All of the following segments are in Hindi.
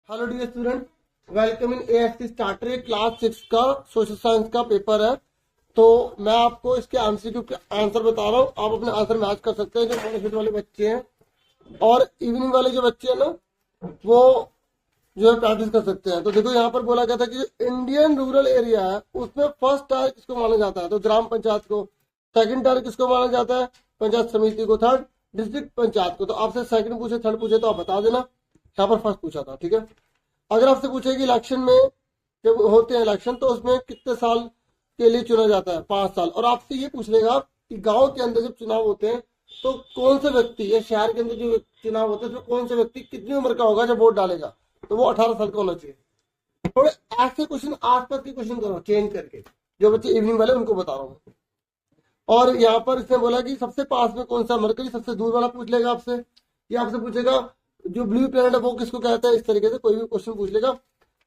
Hello dear student, welcome in ASC starter class 6 का सोशल साइंस का पेपर है। तो मैं आपको इसके एमसीक्यू के आंसर बता रहा हूँ। आप अपने आंसर मैच कर सकते हैं। जो मॉर्निंग शिफ्ट वाले बच्चे हैं और इवनिंग वाले जो बच्चे हैं ना, वो जो है प्रैक्टिस कर सकते हैं। तो देखो यहाँ पर बोला गया था कि जो इंडियन रूरल एरिया है उसमें फर्स्ट टायर किसको माना जाता है, तो ग्राम पंचायत को। सेकंड टायर किसको माना जाता है, पंचायत समिति को। थर्ड डिस्ट्रिक्ट पंचायत को। तो आपसे सेकंड पूछे थर्ड पूछे तो आप बता देना। यहाँ पर फर्स्ट पूछा था, ठीक है। अगर आपसे पूछे कि इलेक्शन में जब होते हैं इलेक्शन तो उसमें कितने साल के लिए चुना जाता है, 5 साल। और आपसे ये पूछ लेगा कि गांव के अंदर जब चुनाव होते हैं तो कौन से व्यक्ति या शहर के अंदर जो चुनाव होते हैं तो कौन से व्यक्ति कितनी उम्र का होगा जब वोट डालेगा, तो वो 18 साल का होना चाहिए। थोड़े ऐसे क्वेश्चन आसपास के क्वेश्चन करो चेंज करके, जो बच्चे इवनिंग वाले उनको बता रहा हूँ। और यहाँ पर इसने बोला कि सबसे पास में कौन सा मरकरी, सबसे दूर वाला पूछ लेगा आपसे। ये आपसे पूछेगा जो ब्लू प्लैनेट है वो किसको कहते हैं, इस तरीके से कोई भी क्वेश्चन पूछ लेगा।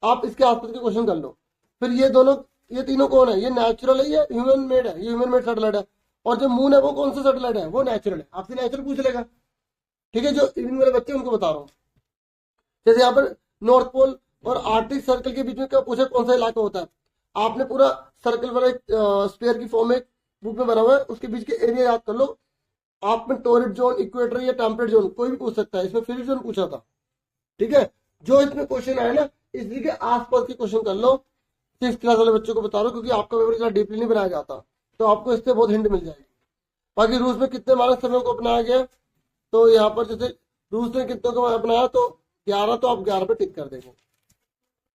आप इसके आसपास के क्वेश्चन कर लो। फिर ये तीनों कौन है, ये नेचुरल है, ये ह्यूमन मेड है, ये ह्यूमन मेड सैटेलाइट है। और जो मून है वो कौन सा सैटेलाइट है, वो नेचुरल है। आपसे नेचुरल पूछ लेगा, ठीक है। जो इवनिंग वाले बच्चे उनको बता रहा हूँ। जैसे यहाँ पर नॉर्थ पोल और आर्टिक सर्कल के बीच में क्या पूछा, कौन सा इलाका होता है। आपने पूरा सर्कल वाला एक स्पेयर की फॉर्म में बुक में बना हुआ है, उसके बीच के एरिया याद कर लो। आप में टोरिड जोन, इक्वेटर या टेम्परेट जोन कोई भी पूछ सकता है। इसमें फ्री जोन पूछा था, ठीक है। जो इसमें क्वेश्चन आए ना इसी के आसपास के क्वेश्चन कर लो। 6th क्लास वाले बच्चों को बता रहा हूँ क्योंकि आपका पेपर इतना डीपली नहीं बनाया जाता, तो आपको इससे बहुत हिंट मिल जाएगी। बाकी रूस में कितने मानक समय को अपनाया गया, तो यहाँ पर जैसे रूस ने कितने को अपनाया तो 11, तो आप 11 पे टिक कर देंगे,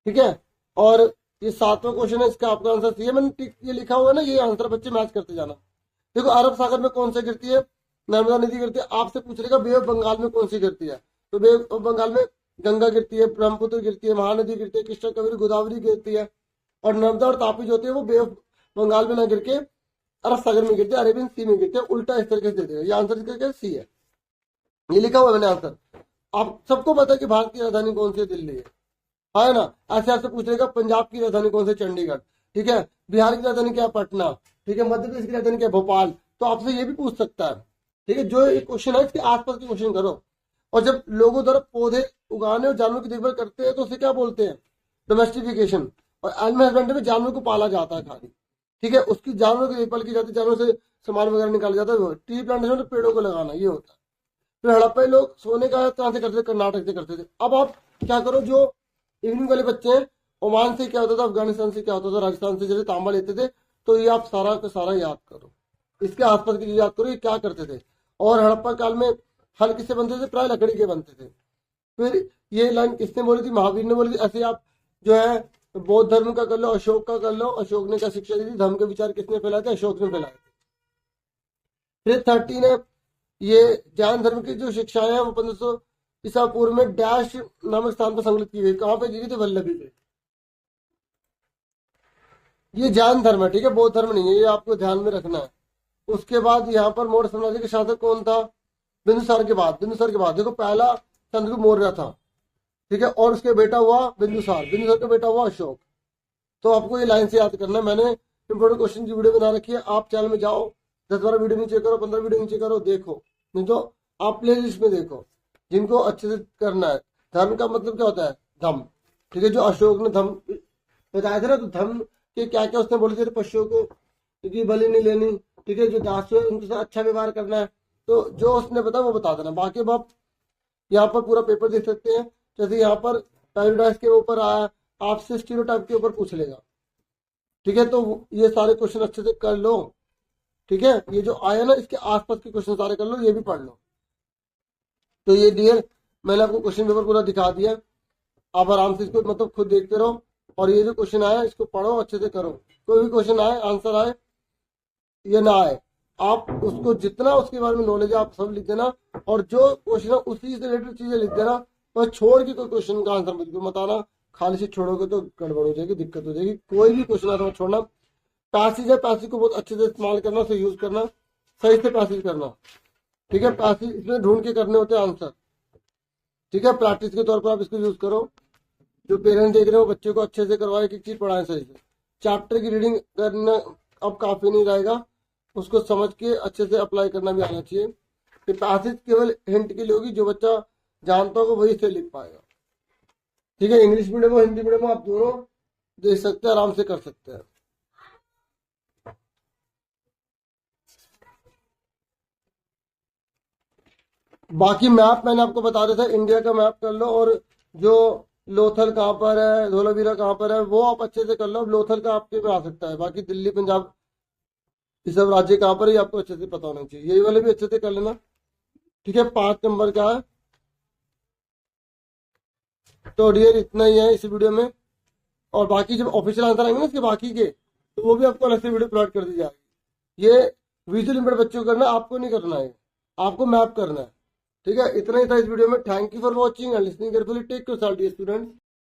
ठीक है। और ये 7वां क्वेश्चन है, इसका आपका आंसर सी है। मैंने टिक ये लिखा हुआ है ना, ये आंसर बच्चे मैच करते जाना। देखो अरब सागर में कौन से गिरती है, नर्मदा नदी गिरती है। आपसे पूछ लेगा बे ऑफ बंगाल में कौन सी गिरती है, तो बे ऑफ बंगाल में गंगा गिरती है, ब्रह्मपुत्र गिरती है, महानदी गिरती है, कृष्णा कावेरी गोदावरी गिरती है। और नर्मदा और तापी जो होती है वो बे ऑफ बंगाल में ना गिर के अरब सागर में गिरती है, अरेबियन सी में गिरती है। उल्टा इस तरीके से दे देगा। ये आंसर इसका सी है, ये लिखा हुआ है मैंने आंसर। आप सबको पता है कि भारत की राजधानी कौन सी है, दिल्ली है ना। ऐसे आपसे पूछेगा पंजाब की राजधानी कौन सी, चंडीगढ़, ठीक है। बिहार की राजधानी क्या है, पटना, ठीक है। मध्य प्रदेश की राजधानी क्या है, भोपाल। तो आपसे ये भी पूछ सकता है, ठीक है। जो एक क्वेश्चन है इसके आसपास के क्वेश्चन करो। और जब लोगों द्वारा पौधे उगाने और जानवरों की देखभाल करते हैं तो उसे क्या बोलते हैं, डोमेस्टिफिकेशन। और एनिमल हस्बेंड्री में जानवरों को पाला जाता है खाली, ठीक है। उसकी जानवरों की देखभाल की जाती है, जानवरों से सामान वगैरह निकाला जाता है। ट्री प्लांटेशन तो पेड़ों को लगाना, ये होता है। फिर हड़प्पा लोग सोने का कहाँ से करते थे, कर्नाटक से करते थे। अब आप क्या करो, जो इवनिंग वाले बच्चे हैं, ओमान से क्या होता था, अफगानिस्तान से क्या होता था, राजस्थान से जैसे तांबा लेते थे, तो ये आप सारा का सारा याद करो। इसके आसपास की चीज याद करो, ये क्या करते थे। और हड़प्पा काल में हल किससे बनते थे, प्राय लकड़ी के बनते थे। फिर ये लाइन किसने बोली थी, महावीर ने बोली थी। ऐसे आप जो है बौद्ध धर्म का कर लो, अशोक का कर लो। अशोक ने क्या शिक्षा दी थी, धर्म के विचार किसने फैलाए थे, अशोक ने फैलाए थे। फिर 13 है, ये जैन धर्म की जो शिक्षाएं हैं वो 1500 ईसा पूर्व में डैश नामक स्थान पर संकलित की गई। कहां पे की गई थी, वल्लभी पे। ये जैन धर्म है, ठीक है, बौद्ध धर्म नहीं है, ये आपको ध्यान में रखना है। उसके बाद यहाँ पर मौर्य साम्राज्य के शासक कौन था, बिंदुसार के बाद देखो पहला चंद्रगुप्त मौर्य था, ठीक है। और उसके बेटा हुआ बिंदुसार का बेटा हुआ अशोक। तो आपको ये लाइन से याद करना है। मैंने इंपोर्टेंट क्वेश्चन की वीडियो बना रखी है, आप चैनल में जाओ, 10-12 वीडियो नीचे करो, 15 वीडियो नीचे करो, देखो। नहीं तो आप प्ले लिस्ट में देखो जिनको अच्छे से करना है। धर्म का मतलब क्या होता है, धम, ठीक है। जो अशोक ने धम बताया था ना, तो धम के क्या क्या उसने बोले थे, पशुओं को क्योंकि बलि नहीं लेनी, ठीक है। जो दासु है उनके साथ अच्छा व्यवहार करना है। तो जो उसने बताया वो बता देना। बाकी अब आप यहाँ पर पूरा पेपर देख सकते हैं। जैसे यहाँ पर पैराडाइज के ऊपर आया, आपसे स्टीरियोटाइप के ऊपर पूछ लेगा, ठीक है। तो ये सारे क्वेश्चन अच्छे से कर लो, ठीक है। ये जो आया ना इसके आसपास के क्वेश्चन सारे कर लो, ये भी पढ़ लो। तो ये डियर मैंने आपको क्वेश्चन पेपर पूरा दिखा दिया। आप आराम से इसको मतलब खुद देखते रहो। और ये जो क्वेश्चन आया इसको पढ़ो, अच्छे से करो। कोई भी क्वेश्चन आए, आंसर आए या ना आए, आप उसको जितना उसके बारे में नॉलेज है आप सब लिख देना। और जो क्वेश्चन है उसी से रिलेटेड चीजें लिख देना। पर छोड़ के कोई क्वेश्चन का आंसर मत आना। खाली से छोड़ोगे तो गड़बड़ हो जाएगी, दिक्कत हो जाएगी। कोई भी क्वेश्चन आता है छोड़ना। पैसेज है, पैसेज को बहुत अच्छे से इस्तेमाल करना, उसे यूज करना, सही से पैसेज करना, ठीक है। पैसेज इसमें ढूंढ के करने होते हैं आंसर, ठीक है। प्रैक्टिस के तौर पर आप इसको यूज करो। जो पेरेंट्स देख रहे हो बच्चे को अच्छे से करवाए, एक चीज पढ़ाएं सही से। चैप्टर की रीडिंग करना अब काफी नहीं रहेगा, उसको समझ के अच्छे से अप्लाई करना भी आना चाहिए। पैसेज केवल हिंट के लिए होगी, जो बच्चा जानता होगा वही से लिख पाएगा। ठीक है, इंग्लिश मीडियम और हिंदी मीडियम आप दोनों देख सकते हैं, आराम से कर सकते हैं। बाकी मैप मैंने आपको बता दिया था, इंडिया का मैप कर लो, और जो लोथल कहाँ पर है, धोलावीरा कहाँ पर है, वो आप अच्छे से कर लो। अब लोथल का आपके में आ सकता है, बाकी दिल्ली पंजाब ये सब राज्य कहाँ पर है ये आपको अच्छे से पता होना चाहिए। यही वाले भी अच्छे से कर लेना। ठीक है, 5 नंबर का है। तो डियर इतना ही है इस वीडियो में, और बाकी जब ऑफिशियल आंसर आएंगे ना इसके बाकी के, तो वो भी आपको अलग से वीडियो अपलोड कर दी जाएगी। ये विजुअल इम्पेयर्ड बच्चों को करना, आपको नहीं करना है, आपको मैप करना है। ठीक है, इतना ही था इस वीडियो में। Thank you for watching and listening carefully. Take care students.